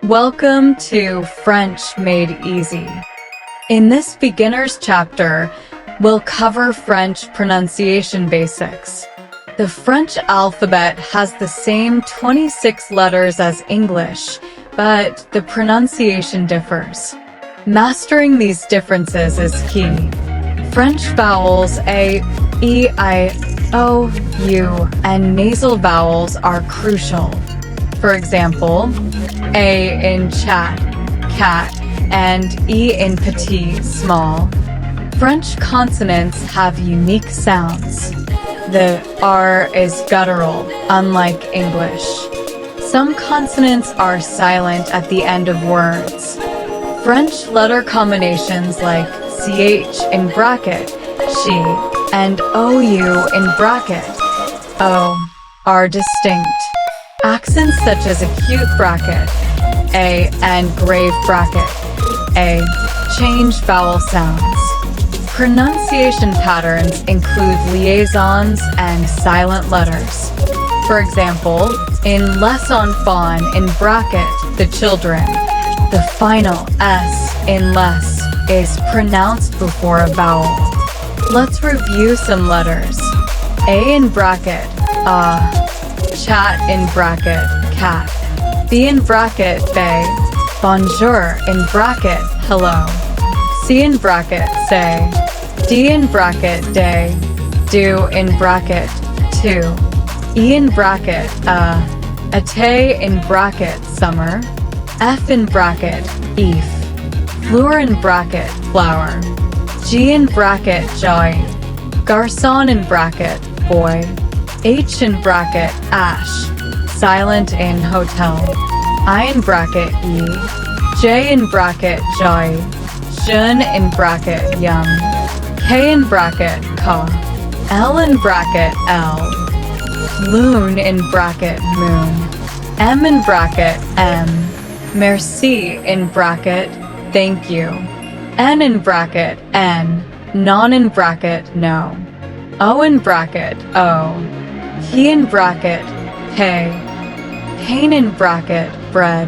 Welcome to French Made Easy. In this beginner's chapter, we'll cover French pronunciation basics. The French alphabet has the same 26 letters as English, but the pronunciation differs. Mastering these differences is key. French vowels A, E, I, O, U, and nasal vowels are crucial. For example, A in chat, cat, and E in petit, small. French consonants have unique sounds. The R is guttural, unlike English. Some consonants are silent at the end of words. French letter combinations like CH in bracket, she, and OU in bracket, O, are distinct. Accents such as acute bracket, A, and grave bracket, A, change vowel sounds. Pronunciation patterns include liaisons and silent letters. For example, in les enfants in bracket, the children, the final S in les is pronounced before a vowel. Let's review some letters. A in bracket, chat in bracket, cat. B in bracket, bay. Bonjour in bracket, hello. C in bracket, say. D in bracket, day. Do in bracket, two. E in bracket, été in bracket, summer. F in bracket, eve. Fleur in bracket, flower. G in bracket, joy. Garçon in bracket, boy. H in bracket, ash. Silent in hotel. I in bracket, e. J in bracket, joy. Jeune in bracket, young. K in bracket, ka. L in bracket, L. Loon in bracket, moon. M in bracket, M. Merci in bracket, thank you. N in bracket, N. Non in bracket, no. O in bracket, O. He in bracket, pay. Pain in bracket, bread.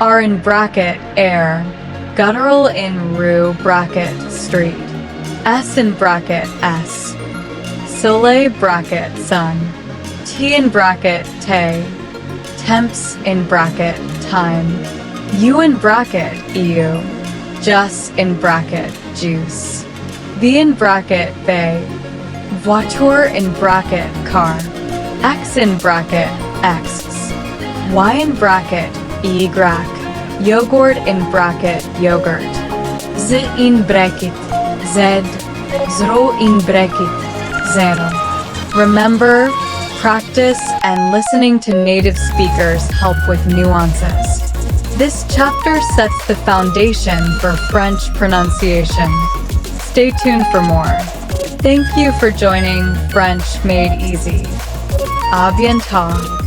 R in bracket, air. Guttural in rue bracket, street. S in bracket, S. Soleil bracket, sun. T in bracket, te. Temps in bracket, time. U in bracket, eu. Jus in bracket, juice. V in bracket, bay. Voiture in bracket, car. X in bracket, X. Y in bracket, y. Yogurt in bracket, yogurt. Z in bracket, Z. Zero in bracket, zero. Remember, practice and listening to native speakers help with nuances. This chapter sets the foundation for French pronunciation. Stay tuned for more. Thank you for joining French Made Easy. À bientôt.